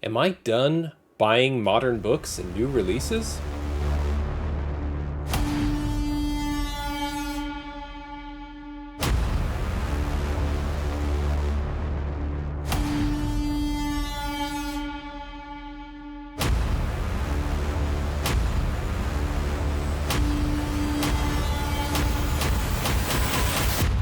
Am I done buying modern books and new releases?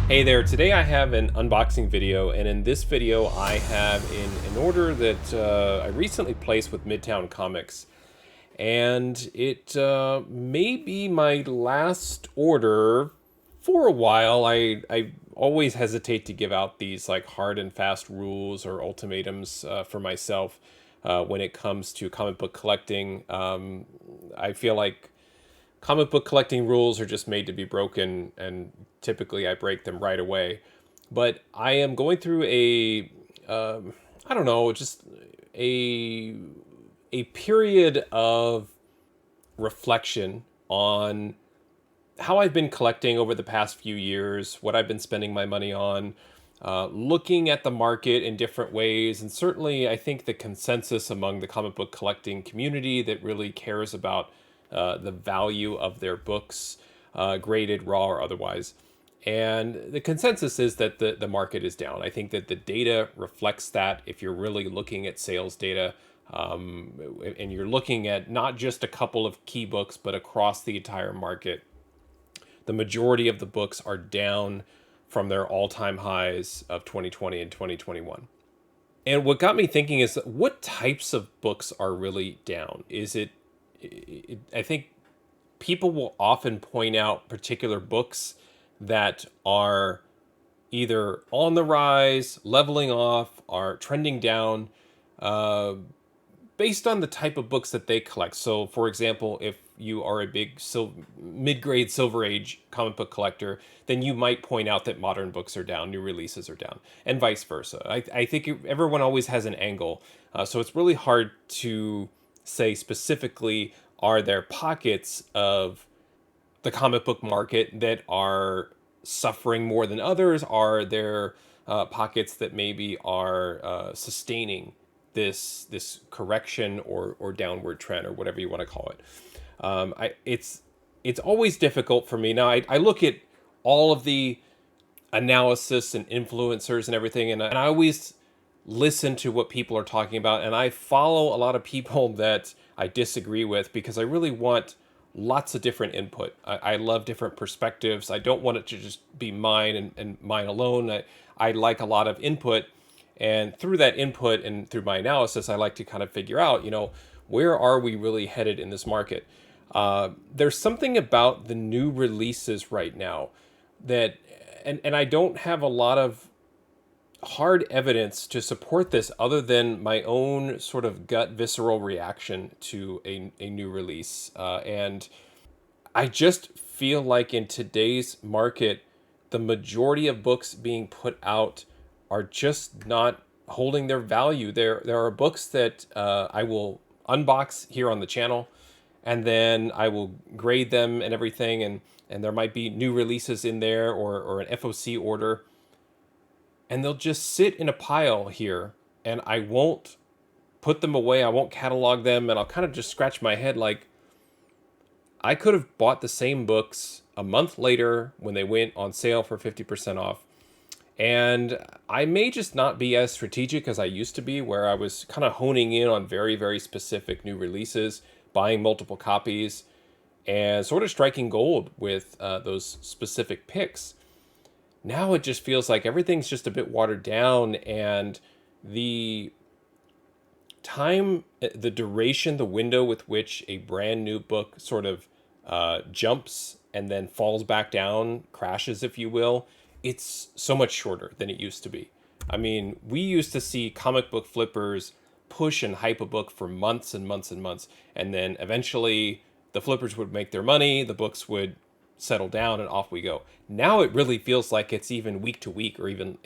Hey there, today I have an unboxing video, and in this video I have in an order that I recently placed with Midtown Comics. And it may be my last order for a while. I always hesitate to give out these like hard and fast rules or ultimatums for myself when it comes to comic book collecting. I feel like comic book collecting rules are just made to be broken, and typically I break them right away. But I am going through I don't know, just a a period of reflection on how I've been collecting over the past few years, what I've been spending my money on, looking at the market in different ways. And certainly, I think the consensus among the comic book collecting community that really cares about the value of their books, graded, raw, or otherwise. And the consensus is that the market is down. I think that the data reflects that if you're really looking at sales data, and you're looking at not just a couple of key books, but across the entire market. The majority of the books are down from their all-time highs of 2020 and 2021. And what got me thinking is what types of books are really down? I think people will often point out particular books that are either on the rise, leveling off, are trending down, based on the type of books that they collect. So, for example, if you are a big mid-grade Silver Age comic book collector, then you might point out that modern books are down, new releases are down, and vice versa. I think everyone always has an angle, so it's really hard to say specifically, are there pockets of the comic book market that are suffering more than others? Are there pockets that maybe are sustaining this correction or downward trend or whatever you want to call it? It's always difficult for me. Now I look at all of the analysis and influencers and everything, and I always listen to what people are talking about, and I follow a lot of people that I disagree with because I really want lots of different input. I love different perspectives. I don't want it to just be mine and mine alone. I like a lot of input, and through that input and through my analysis, I like to kind of figure out, where are we really headed in this market? There's something about the new releases right now that, and I don't have a lot of hard evidence to support this other than my own sort of gut visceral reaction to a new release. And I just feel like in today's market, the majority of books being put out are just not holding their value. There are books that I will unbox here on the channel, and then I will grade them and everything, and there might be new releases in there or an FOC order, and they'll just sit in a pile here, and I won't put them away. I won't catalog them, and I'll kind of just scratch my head like, I could have bought the same books a month later when they went on sale for 50% off. And I may just not be as strategic as I used to be, where I was kind of honing in on very, very specific new releases, buying multiple copies, and sort of striking gold with those specific picks. Now it just feels like everything's just a bit watered down, and the the duration, the window with which a brand new book sort of jumps and then falls back down, crashes, if you will, it's so much shorter than it used to be. I mean, we used to see comic book flippers push and hype a book for months and months and months, and then eventually the flippers would make their money, the books would settle down, and off we go. Now it really feels like it's even week to week, or even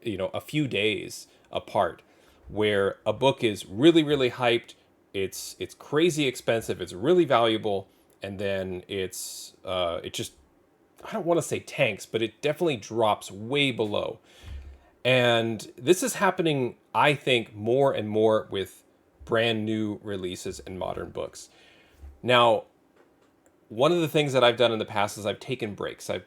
a few days apart, where a book is really, really hyped, it's crazy expensive, it's really valuable, and then it just, I don't want to say tanks, but it definitely drops way below. And this is happening, I think, more and more with brand new releases and modern books. Now, one of the things that I've done in the past is I've taken breaks. I've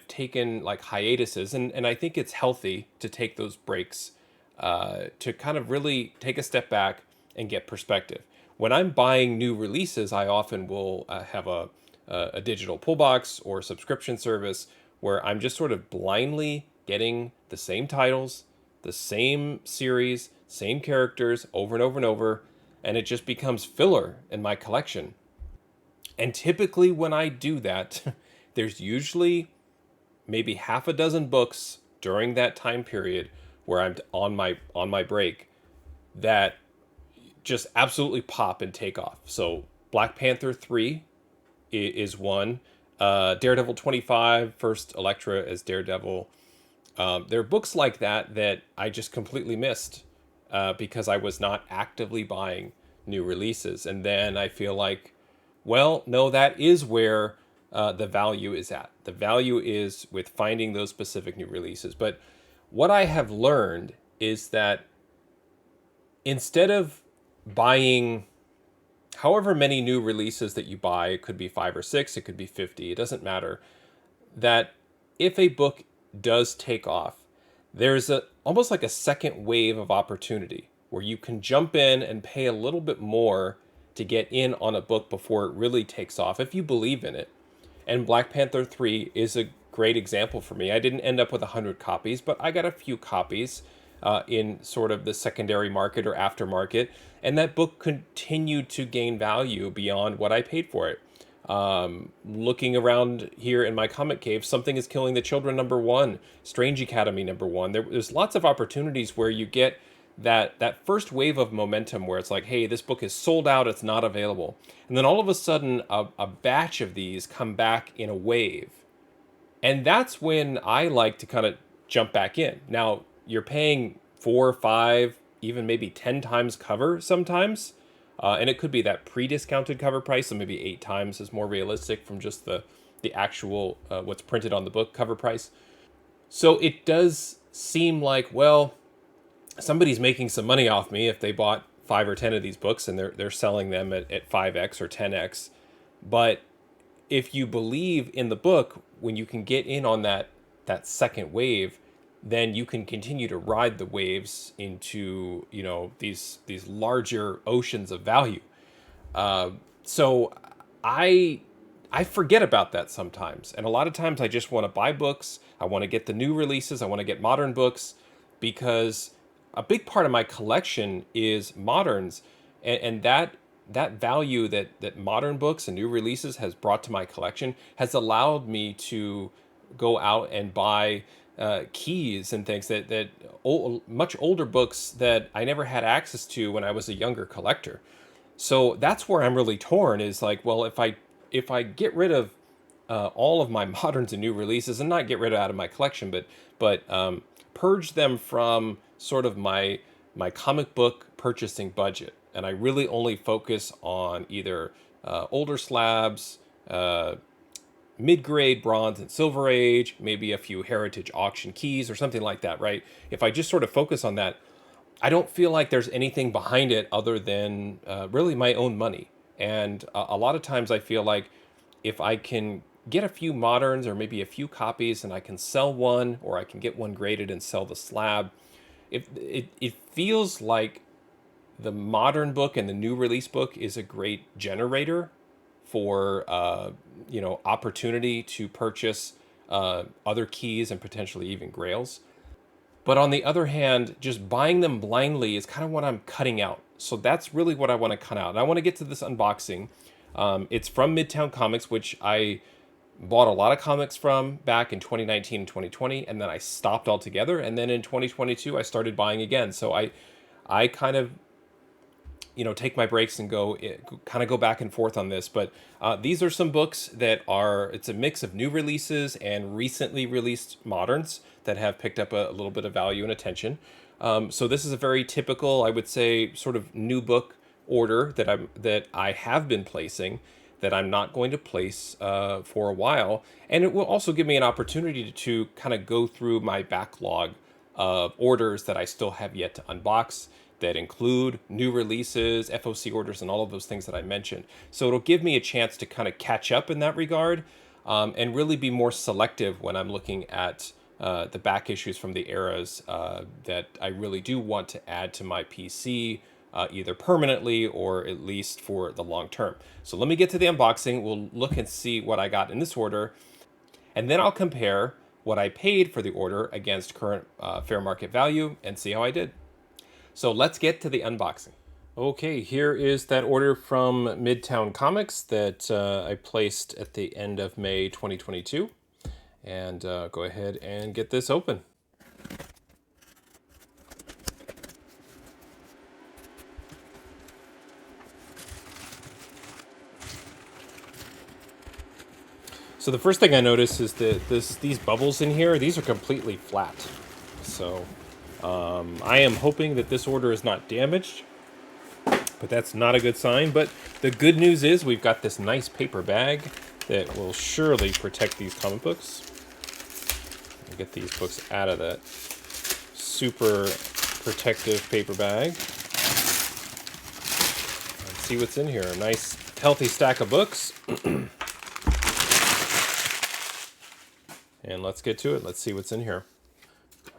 taken like hiatuses, and I think it's healthy to take those breaks to kind of really take a step back and get perspective. When I'm buying new releases, I often will have a digital pull box or subscription service where I'm just sort of blindly getting the same titles, the same series, same characters over and over and over, and it just becomes filler in my collection. And typically, when I do that, there's usually maybe half a dozen books during that time period where I'm on my break that just absolutely pop and take off. So Black Panther 3 is one. Daredevil 25, first Elektra as Daredevil. There are books like that that I just completely missed because I was not actively buying new releases. And then I feel like, well, no, that is where the value is at. The value is with finding those specific new releases. But what I have learned is that instead of buying however many new releases that you buy, it could be 5 or 6, it could be 50, it doesn't matter, that if a book does take off, there's almost like a second wave of opportunity where you can jump in and pay a little bit more to get in on a book before it really takes off if you believe in it. And Black Panther 3 is a great example for me. I didn't end up with 100 copies, but I got a few copies in sort of the secondary market or aftermarket, and that book continued to gain value beyond what I paid for it. Looking around here in my comic cave, Something is Killing the Children #1, Strange Academy #1. There's lots of opportunities where you get that first wave of momentum where it's like, hey, this book is sold out, it's not available. And then all of a sudden, a batch of these come back in a wave. And that's when I like to kind of jump back in. Now, you're paying 4, 5, even maybe 10 times cover sometimes. And it could be that pre-discounted cover price, so maybe 8 times is more realistic from just the actual what's printed on the book cover price. So it does seem like, well, somebody's making some money off me if they bought 5 or 10 of these books and they're selling them at 5x or 10x. But if you believe in the book, when you can get in on that second wave, then you can continue to ride the waves into, these larger oceans of value. So I forget about that sometimes, and a lot of times I just want to buy books. I want to get the new releases. I want to get modern books because a big part of my collection is moderns, and that value that modern books and new releases has brought to my collection has allowed me to go out and buy keys and things that much older books that I never had access to when I was a younger collector. So that's where I'm really torn. Is like, well, if I get rid of all of my moderns and new releases, and not get rid of out of my collection, but purge them from sort of my comic book purchasing budget, and I really only focus on either older slabs, mid-grade bronze and silver age, maybe a few heritage auction keys or something like that, right? If I just sort of focus on that, I don't feel like there's anything behind it other than really my own money. And a lot of times I feel like if I can get a few moderns or maybe a few copies and I can sell one, or I can get one graded and sell the slab, it feels like the modern book and the new release book is a great generator for opportunity to purchase other keys and potentially even grails. But on the other hand, just buying them blindly is kind of what I'm cutting out. So that's really what I want to cut out. And I want to get to this unboxing. It's from Midtown Comics, which I bought a lot of comics from back in 2019 and 2020, and then I stopped altogether. And then in 2022, I started buying again. So I kind of take my breaks and go back and forth on this. But these are some books that it's a mix of new releases and recently released moderns that have picked up a little bit of value and attention. So this is a very typical, I would say, sort of new book order that I have been placing, that I'm not going to place for a while. And it will also give me an opportunity to kind of go through my backlog of orders that I still have yet to unbox, that include new releases, FOC orders, and all of those things that I mentioned. So it'll give me a chance to kind of catch up in that regard, and really be more selective when I'm looking at the back issues from the eras that I really do want to add to my PC, either permanently or at least for the long term. So let me get to the unboxing. We'll look and see what I got in this order, and then I'll compare what I paid for the order against current fair market value and see how I did. So let's get to the unboxing. Okay, here is that order from Midtown Comics that I placed at the end of May 2022. And go ahead and get this open. So the first thing I notice is that these bubbles in here, these are completely flat. So I am hoping that this order is not damaged, but that's not a good sign. But the good news is we've got this nice paper bag that will surely protect these comic books. I'll get these books out of that super protective paper bag. Let's see what's in here. A nice healthy stack of books. And let's get to it. Let's see what's in here.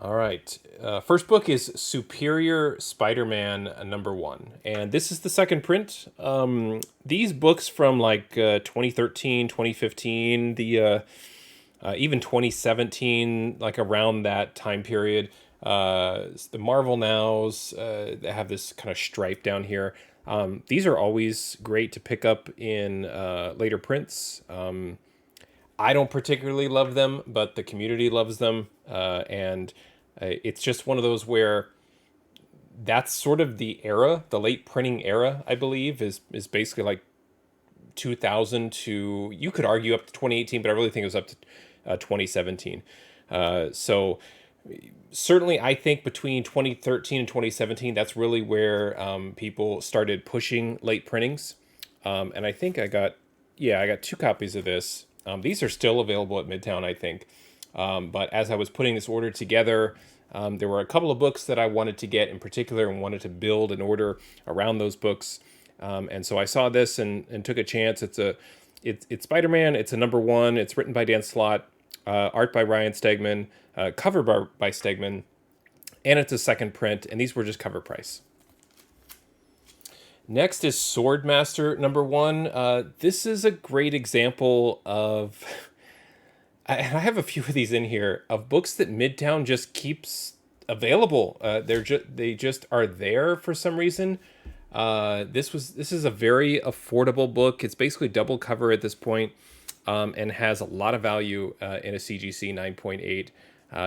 All right. First book is Superior Spider-Man #1. And this is the second print. These books from like 2013, 2015, even 2017, like around that time period. The Marvel Nows, they have this kind of stripe down here. These are always great to pick up in later prints. I don't particularly love them, but the community loves them. And it's just one of those where that's sort of the era, the late printing era, I believe, is basically like 2000 to, you could argue up to 2018, but I really think it was up to 2017. So certainly I think between 2013 and 2017, that's really where people started pushing late printings. And I think I got 2 copies of this. These are still available at Midtown, I think. But as I was putting this order together, there were a couple of books that I wanted to get in particular and wanted to build an order around those books. And so I saw this and took a chance. It's Spider-Man. It's a #1. It's written by Dan Slott, art by Ryan Stegman, cover by Stegman, and it's a second print. And these were just cover price. Next is Swordmaster #1. This is a great example of, and I have a few of these in here, of books that Midtown just keeps available. They just are there for some reason. This is a very affordable book. It's basically double cover at this point, and has a lot of value in a CGC 9.8.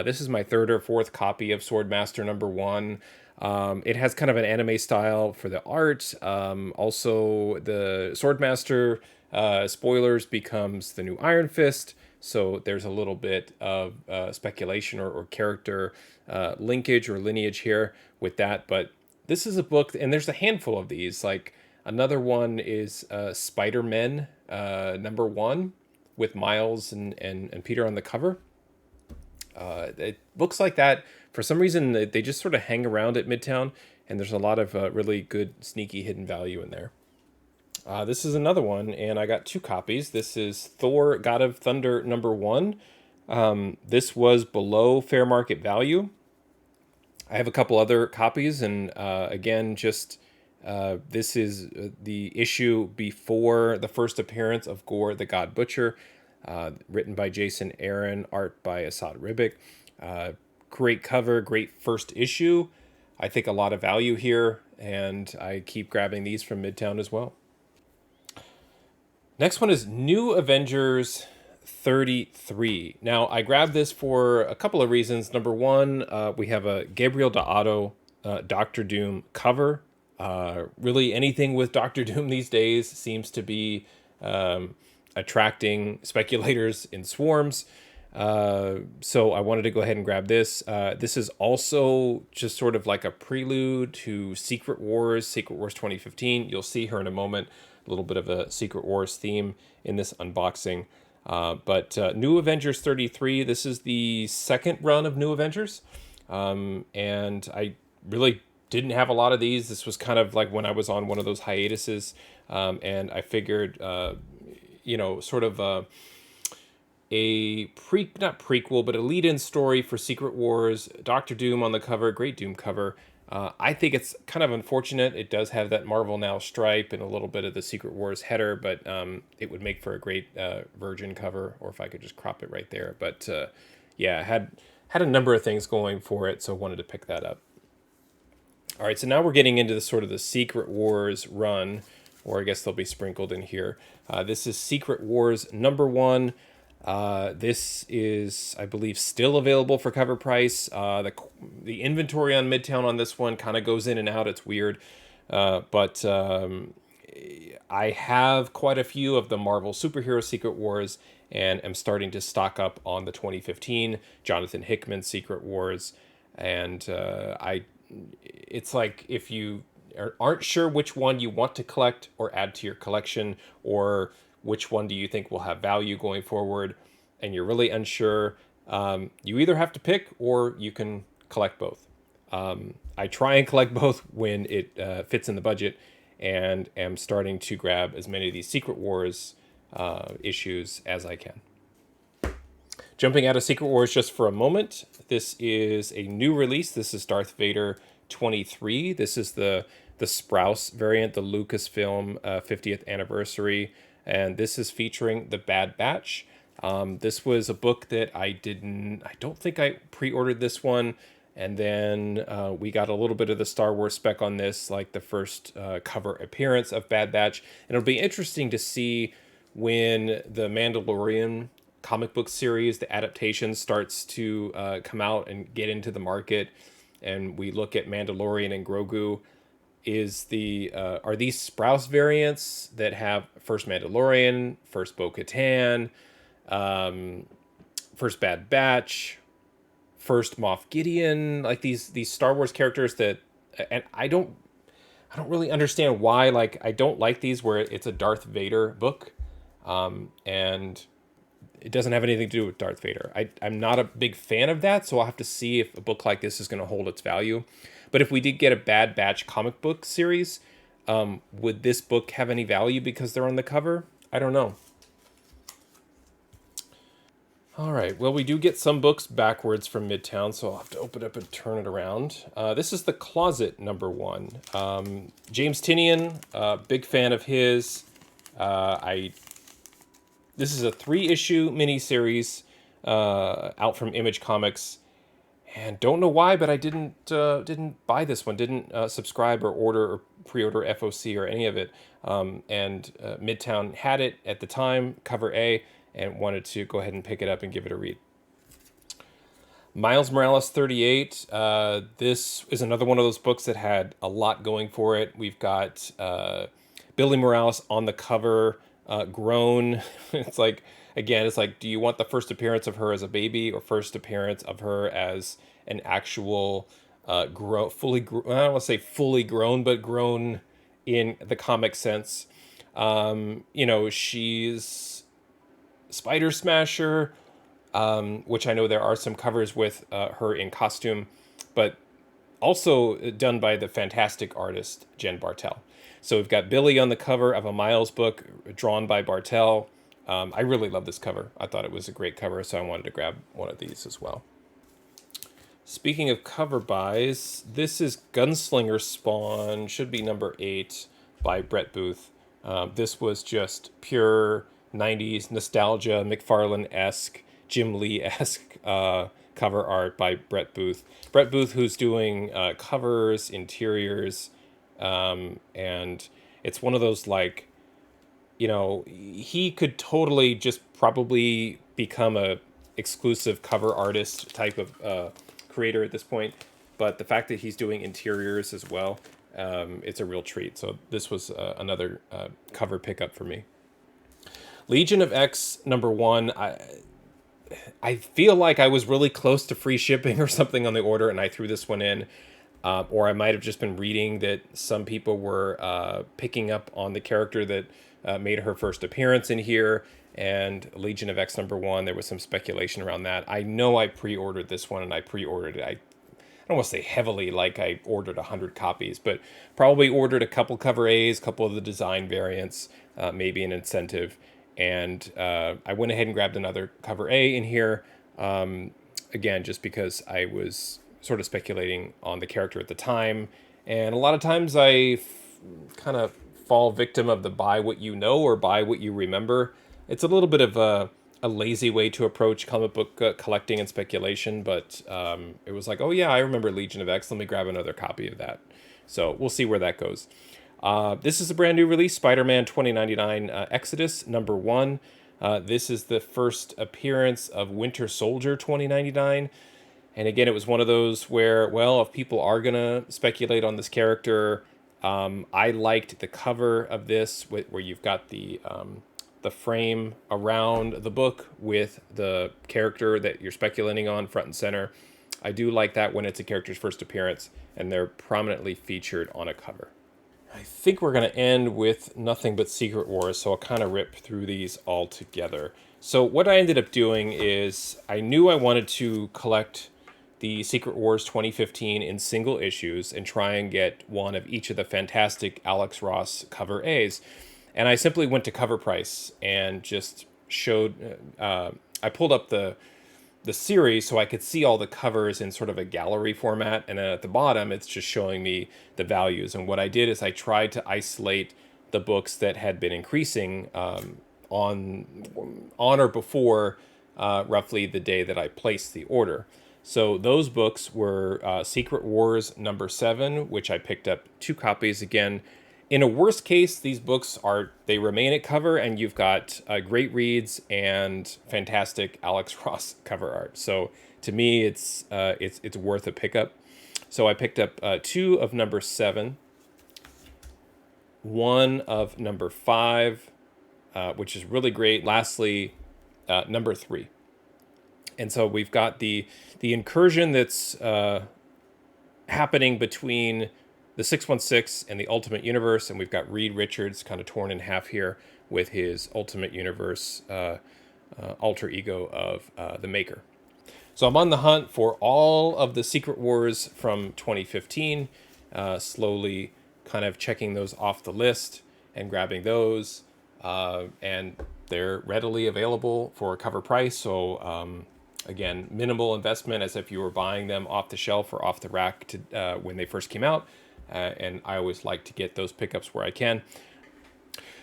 This is my 3rd or 4th copy of Swordmaster #1. It has kind of an anime style for the art. Also, the Swordmaster, spoilers, becomes the new Iron Fist. So there's a little bit of speculation or character linkage or lineage here with that. But this is a book, and there's a handful of these. Like another one is Spider-Man #1 with Miles and Peter on the cover. Books like that, for some reason, they just sort of hang around at Midtown, and there's a lot of really good, sneaky, hidden value in there. This is another one, and I got 2 copies. This is Thor, God of Thunder #1. This was below fair market value. I have a couple other copies, and again, just this is the issue before the first appearance of Gore the God Butcher, written by Jason Aaron, art by Asad Ribic. Great cover, great first issue. I think a lot of value here, and I keep grabbing these from Midtown as well. Next one is New Avengers 33. Now, I grabbed this for a couple of reasons. #1, we have a Gabriel D'Otto Doctor Doom cover. Really, anything with Doctor Doom these days seems to be attracting speculators in swarms. So I wanted to go ahead and grab this. This is also just sort of like a prelude to Secret Wars 2015. You'll see her in a moment. A little bit of a Secret Wars theme in this unboxing. But New Avengers 33, this is the second run of New Avengers. And I really didn't have a lot of these. This was kind of like when I was on one of those hiatuses, and I figured, sort of not prequel, but a lead-in story for Secret Wars. Doctor Doom on the cover, great Doom cover. I think it's kind of unfortunate. It does have that Marvel Now stripe and a little bit of the Secret Wars header, but it would make for a great Virgin cover, or if I could just crop it right there. But yeah, had a number of things going for it, so wanted to pick that up. All right, so now we're getting into the sort of the Secret Wars run, or I guess they'll be sprinkled in here. This is Secret Wars #1. This is, I believe, still available for cover price. The inventory on Midtown on this one kind of goes in and out. It's weird, but I have quite a few of the Marvel Superhero Secret Wars, and am starting to stock up on the 2015 Jonathan Hickman Secret Wars, and it's like if you aren't sure which one you want to collect or add to your collection, or which one do you think will have value going forward, and you're really unsure, you either have to pick or you can collect both. I try and collect both when it fits in the budget, and am starting to grab as many of these Secret Wars issues as I can. Jumping out of Secret Wars just for a moment, this is a new release. This is Darth Vader 23. This is the Sprouse variant, the Lucasfilm 50th anniversary, and this is featuring the Bad Batch. This was a book that I don't think I pre-ordered this one, and then we got a little bit of the Star Wars spec on this, like the first cover appearance of Bad Batch, and it'll be interesting to see when the Mandalorian comic book series, the adaptation, starts to come out and get into the market, and we look at Mandalorian and Grogu. Are these Sprouse variants that have first Mandalorian, first Bo-Katan, first Bad Batch, first Moff Gideon, like these Star Wars characters that, and I don't really understand why. Like, I don't like these where it's a Darth Vader book, and it doesn't have anything to do with Darth Vader. I'm not a big fan of that, so I'll have to see if a book like this is going to hold its value. But if we did get a Bad Batch comic book series, would this book have any value because they're on the cover? I don't know. All right, well, we do get some books backwards from Midtown, so I'll have to open it up and turn it around. This is The Closet #1. James Tynion, big fan of his. This is a 3-issue miniseries out from Image Comics, and don't know why, but I didn't buy this one. Didn't subscribe or order or pre-order FOC or any of it. And Midtown had it at the time, cover A, and wanted to go ahead and pick it up and give it a read. Miles Morales 38. This is another one of those books that had a lot going for it. We've got Billy Morales on the cover, grown. It's like, do you want the first appearance of her as a baby or first appearance of her as an actual I don't want to say fully grown, but grown in the comic sense. She's Spider Smasher, which I know there are some covers with her in costume, but also done by the fantastic artist Jen Bartel. So we've got Billy on the cover of a Miles book drawn by Bartel. I really love this cover. I thought it was a great cover, so I wanted to grab one of these as well. Speaking of cover buys, this is Gunslinger Spawn, should be number 8 by Brett Booth. This was just pure 90s nostalgia, McFarlane-esque, Jim Lee-esque cover art by Brett Booth. Brett Booth, who's doing covers, interiors, and it's one of those, like, he could totally just probably become a exclusive cover artist type of creator at this point, but the fact that he's doing interiors as well, it's a real treat. So this was another cover pickup for me. Legion of X #1. I feel like I was really close to free shipping or something on the order, and I threw this one in. Or I might have just been reading that some people were picking up on the character that made her first appearance in here, and Legion of X #1. There was some speculation around that. I know I pre-ordered this one, and I pre-ordered it. I don't want to say heavily like I ordered 100 copies, but probably ordered a couple cover A's, a couple of the design variants, maybe an incentive. And I went ahead and grabbed another cover A in here. Again, just because I was sort of speculating on the character at the time. And a lot of times kind of fall victim of the buy what you know or buy what you remember. It's a little bit of a lazy way to approach comic book collecting and speculation, but it was like, oh yeah, I remember Legion of X. Let me grab another copy of that. So we'll see where that goes. This is a brand new release, Spider-Man 2099 Exodus #1. This is the first appearance of Winter Soldier 2099. And again, it was one of those where, well, if people are going to speculate on this character, I liked the cover of this where you've got the frame around the book with the character that you're speculating on front and center. I do like that when it's a character's first appearance and they're prominently featured on a cover. I think we're going to end with Nothing But Secret Wars, so I'll kind of rip through these all together. So what I ended up doing is I knew I wanted to collect the Secret Wars 2015 in single issues and try and get one of each of the fantastic Alex Ross cover A's. And I simply went to Cover Price and just showed, I pulled up the series so I could see all the covers in sort of a gallery format. And then at the bottom, it's just showing me the values. And what I did is I tried to isolate the books that had been increasing on or before roughly the day that I placed the order. So those books were Secret Wars #7, which I picked up 2 copies. Again, in a worst case, these books they remain at cover, and you've got great reads and fantastic Alex Ross cover art. So to me, it's worth a pickup. So I picked up 2 of #7, 1 of #5, which is really great. Lastly, #3. And so we've got the incursion that's happening between the 616 and the Ultimate Universe, and we've got Reed Richards kind of torn in half here with his Ultimate Universe alter ego of the Maker. So I'm on the hunt for all of the Secret Wars from 2015, slowly kind of checking those off the list and grabbing those, and they're readily available for a cover price. So again, minimal investment, as if you were buying them off the shelf or off the rack when they first came out. And I always like to get those pickups where I can.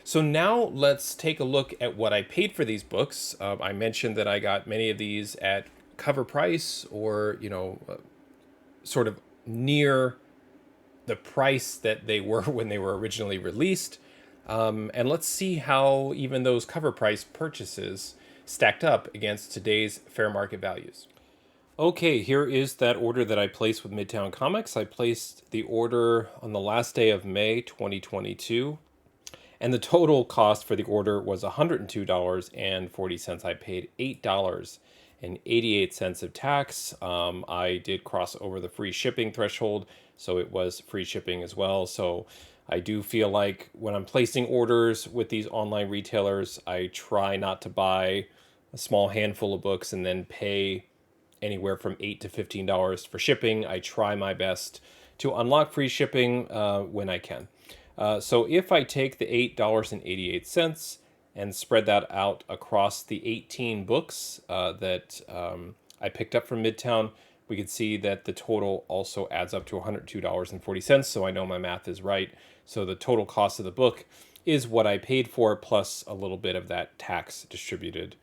So now let's take a look at what I paid for these books. I mentioned that I got many of these at cover price or, sort of near the price that they were when they were originally released. And let's see how even those cover price purchases stacked up against today's fair market values. Okay, here is that order that I placed with Midtown Comics. I placed the order on the last day of May 2022, and the total cost for the order was $102.40. I paid $8.88 of tax. I did cross over the free shipping threshold, so it was free shipping as well. So I do feel like when I'm placing orders with these online retailers, I try not to buy a small handful of books and then pay anywhere from $8 to $15 for shipping. I try my best to unlock free shipping when I can. So if I take the $8.88 and spread that out across the 18 books that I picked up from Midtown, we can see that the total also adds up to $102.40. So I know my math is right. So the total cost of the book is what I paid for, plus a little bit of that tax distributed.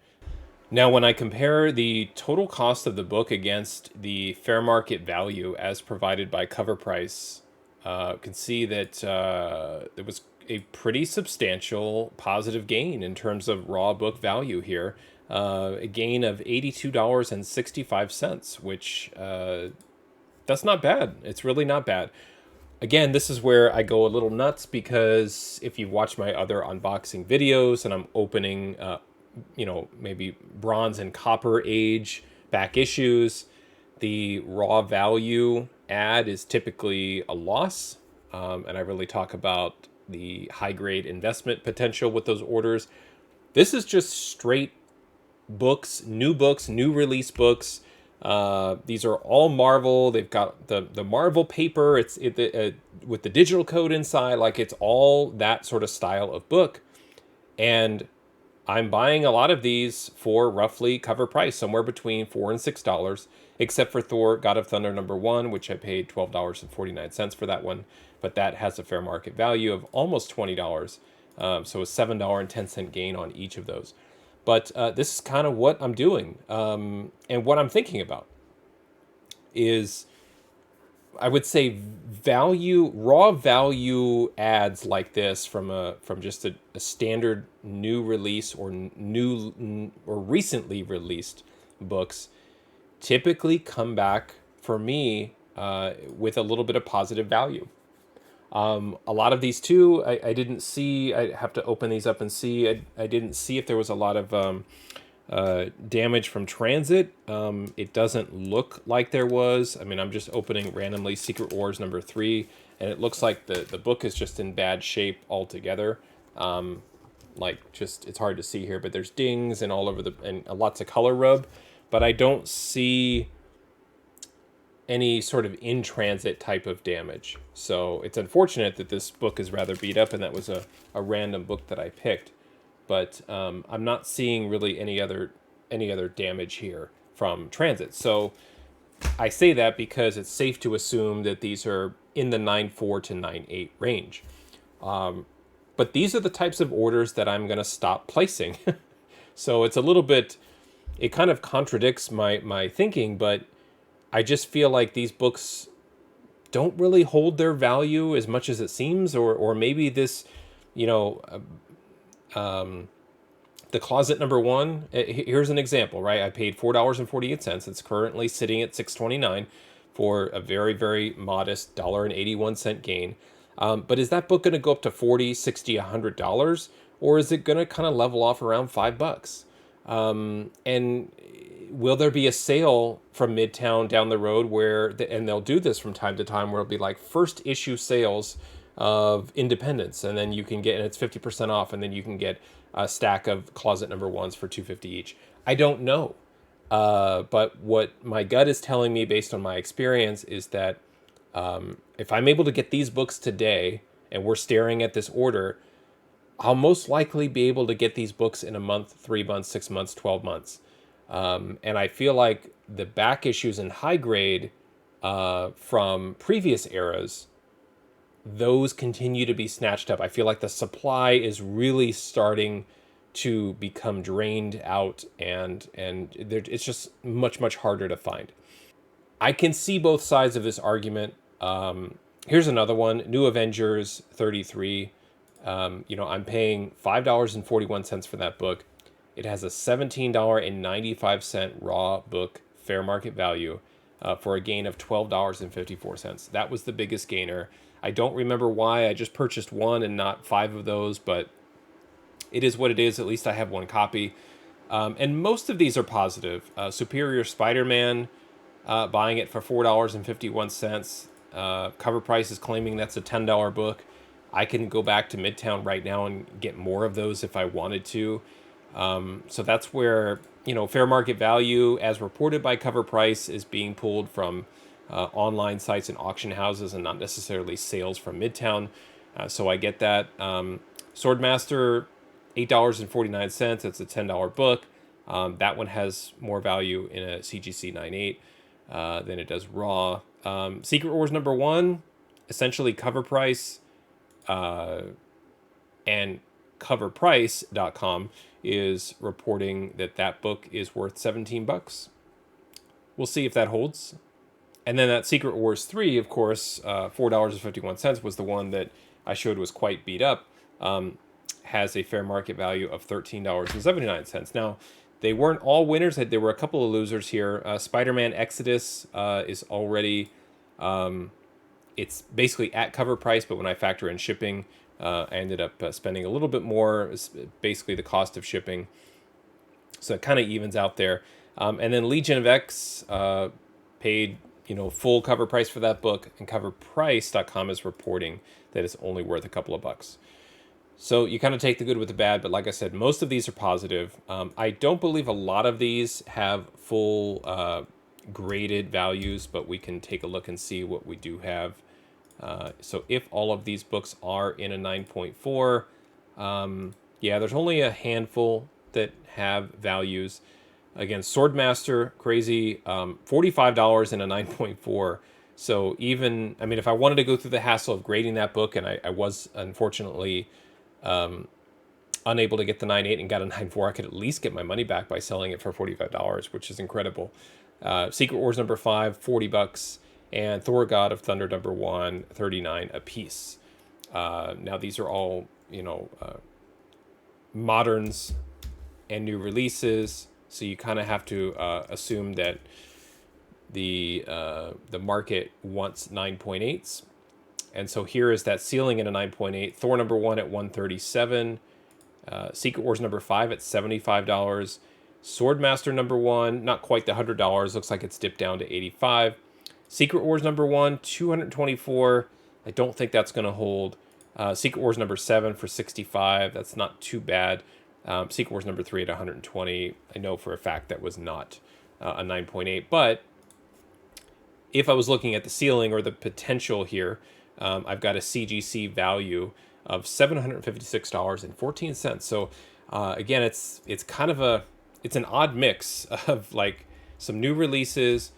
Now, when I compare the total cost of the book against the fair market value as provided by Cover Price, you can see that there was a pretty substantial positive gain in terms of raw book value here. A gain of $82.65, which that's not bad. It's really not bad. Again, this is where I go a little nuts, because if you watch my other unboxing videos and I'm opening maybe bronze and copper age back issues, the raw value add is typically a loss. And I really talk about the high grade investment potential with those orders. This is just straight books, new release books, These are all Marvel. They've got the Marvel paper. With the digital code inside. Like, it's all that sort of style of book. And I'm buying a lot of these for roughly cover price, somewhere between $4 and $6, except for Thor: God of Thunder #1, which I paid $12.49 for that one, but that has a fair market value of almost $20, so a $7.10 gain on each of those. But this is kind of what I'm doing, and what I'm thinking about is, I would say, raw value ads like this from just a standard new release or new or recently released books typically come back for me with a little bit of positive value. A lot of these too, I didn't see. I have to open these up and see. I didn't see if there was a lot of damage from transit. It doesn't look like there was. I mean, I'm just opening randomly Secret Wars #3, and it looks like the book is just in bad shape altogether. It's hard to see here, but there's dings and all over and lots of color rub, but I don't see any sort of in transit type of damage. So it's unfortunate that this book is rather beat up, and that was a random book that I picked. But I'm not seeing really any other damage here from transit. So I say that because it's safe to assume that these are in the 9.4 to 9.8 range. But these are the types of orders that I'm going to stop placing. So it's a little bit, it kind of contradicts my thinking, but I just feel like these books don't really hold their value as much as it seems, or maybe this, you know, the Closet #1. Here's an example, right? I paid $4.48. It's currently sitting at $6.29 for a very, very modest $1.81 gain. But is that book going to go up to $40, $60, $100, or is it going to kind of level off around $5? And will there be a sale from Midtown down the road and they'll do this from time to time, where it'll be like first issue sales of Independence, and then you can get, and it's 50% off, and then you can get a stack of Closet #1s for $2.50 each. I don't know. But what my gut is telling me based on my experience is that if I'm able to get these books today and we're staring at this order, I'll most likely be able to get these books in a month, 3 months, 6 months, 12 months. And I feel like the back issues in high grade from previous eras, those continue to be snatched up. I feel like the supply is really starting to become drained out, and it's just much, much harder to find. I can see both sides of this argument. Here's another one, New Avengers 33. I'm paying $5.41 for that book. It has a $17.95 raw book fair market value for a gain of $12.54. That was the biggest gainer. I don't remember why. I just purchased one and not 5 of those, but it is what it is. At least I have one copy. And most of these are positive. Superior Spider-Man, buying it for $4.51. Cover Price is claiming that's a $10 book. I can go back to Midtown right now and get more of those if I wanted to. So that's where, fair market value, as reported by Cover Price, is being pulled from online sites and auction houses, and not necessarily sales from Midtown. So I get that. Swordmaster, $8.49. It's a $10 book. That one has more value in a CGC 9.8 than it does raw. Secret Wars #1, essentially Cover Price, and coverprice.com is reporting that book is worth $17. We'll see if that holds. And then that Secret Wars 3, of course, $4.51 was the one that I showed was quite beat up, has a fair market value of $13.79. Now, they weren't all winners. There were a couple of losers here. Spider-Man Exodus is already, it's basically at Cover Price, but when I factor in shipping, I ended up spending a little bit more, basically the cost of shipping. So it kind of evens out there. And then Legion of X paid, full Cover Price for that book, and coverprice.com is reporting that it's only worth a couple of bucks. So you kind of take the good with the bad, but like I said, most of these are positive. I don't believe a lot of these have full graded values, but we can take a look and see what we do have. So if all of these books are in a 9.4, yeah, there's only a handful that have values. Again, Swordmaster, crazy, $45 in a 9.4. So even, I mean, if I wanted to go through the hassle of grading that book, and I was unfortunately unable to get the 9.8 and got a 9.4, I could at least get my money back by selling it for $45, which is incredible. Secret Wars number 5, $40, and Thor God of Thunder number 1, $39 a piece. Now these are all, moderns and new releases, so you kind of have to assume that the market wants 9.8s. And so here is that ceiling in a 9.8. Thor number 1 at $137. Secret Wars number 5 at $75. Swordmaster number 1, not quite the $100. Looks like it's dipped down to $85. Secret Wars number 1, $224. I don't think that's going to hold. Secret Wars number 7 for $65. That's not too bad. Secret Wars number 3 at $120. I know for a fact that was not a 9.8. But if I was looking at the ceiling or the potential here, I've got a CGC value of $756.14. So again, it's kind of it's an odd mix of like some new releases,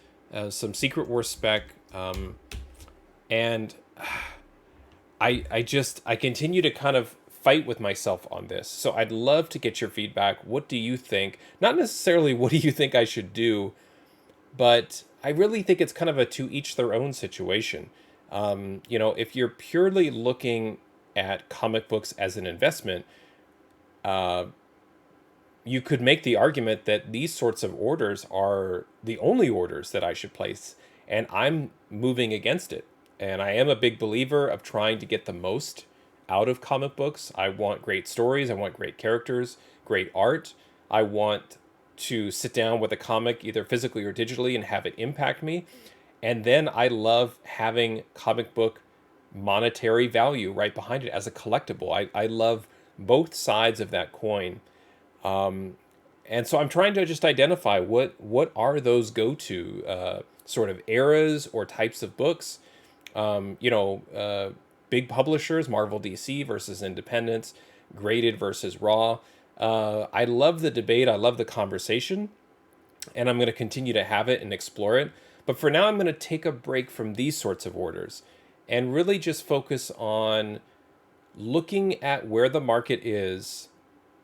some Secret Wars spec, and I continue to kind of fight with myself on this. So I'd love to get your feedback. What do you think? Not necessarily what do you think I should do, but I really think it's kind of a to each their own situation. If you're purely looking at comic books as an investment, you could make the argument that these sorts of orders are the only orders that I should place, and I'm moving against it. And I am a big believer of trying to get the most out of comic books. I want great stories. I want great characters, great art. I want to sit down with a comic, either physically or digitally, and have it impact me. And then I love having comic book monetary value right behind it as a collectible. I love both sides of that coin. And so I'm trying to just identify what are those go-to sort of eras or types of books. Big publishers, Marvel, DC versus independents, graded versus raw. I love the debate. I love the conversation, and I'm going to continue to have it and explore it. But for now, I'm going to take a break from these sorts of orders and really just focus on looking at where the market is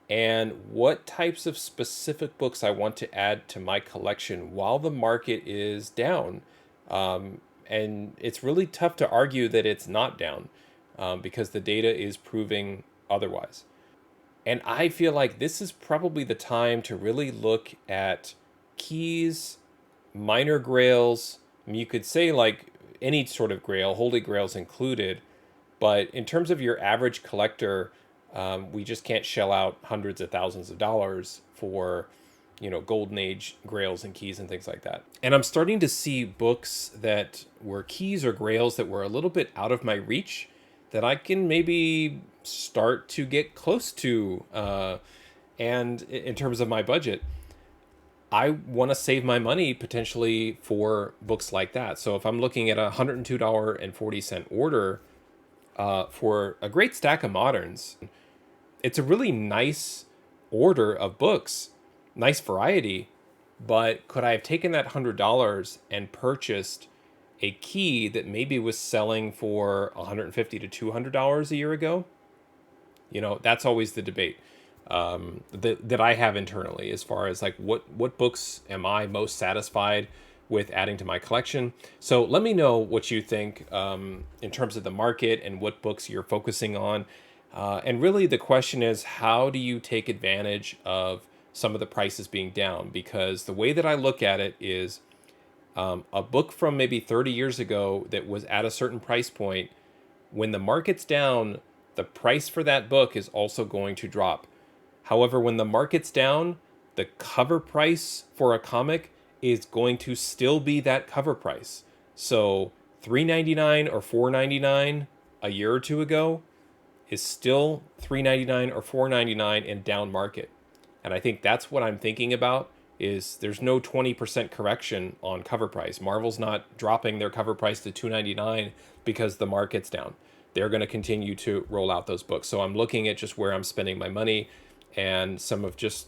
and what types of specific books I want to add to my collection while the market is down. And it's really tough to argue that it's not down because the data is proving otherwise. And I feel like this is probably the time to really look at keys, minor grails. I mean, you could say like any sort of grail, holy grails included, but in terms of your average collector, we just can't shell out hundreds of thousands of dollars for, golden age grails and keys and things like that. And I'm starting to see books that were keys or grails that were a little bit out of my reach that I can maybe start to get close to. And in terms of my budget, I want to save my money potentially for books like that. So if I'm looking at a $102.40 order for a great stack of moderns, it's a really nice order of books, nice variety. But could I have taken that $100 and purchased a key that maybe was selling for $150 to $200 a year ago? That's always the debate that I have internally as far as like what books am I most satisfied with adding to my collection. So let me know what you think in terms of the market and what books you're focusing on. And really the question is, how do you take advantage of some of the prices being down? Because the way that I look at it is a book from maybe 30 years ago that was at a certain price point, when the market's down, the price for that book is also going to drop. However, when the market's down, the cover price for a comic is going to still be that cover price. So $3.99 or $4.99 a year or two ago is still $3.99 or $4.99 in down market. And I think that's what I'm thinking about, is there's no 20% correction on cover price. Marvel's not dropping their cover price to $2.99 because the market's down. They're going to continue to roll out those books. So I'm looking at just where I'm spending my money and some of just,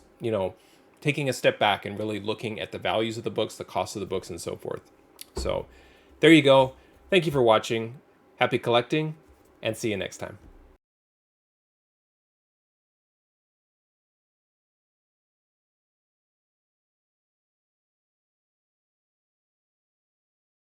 taking a step back and really looking at the values of the books, the cost of the books, and so forth. So there you go. Thank you for watching. Happy collecting, and see you next time.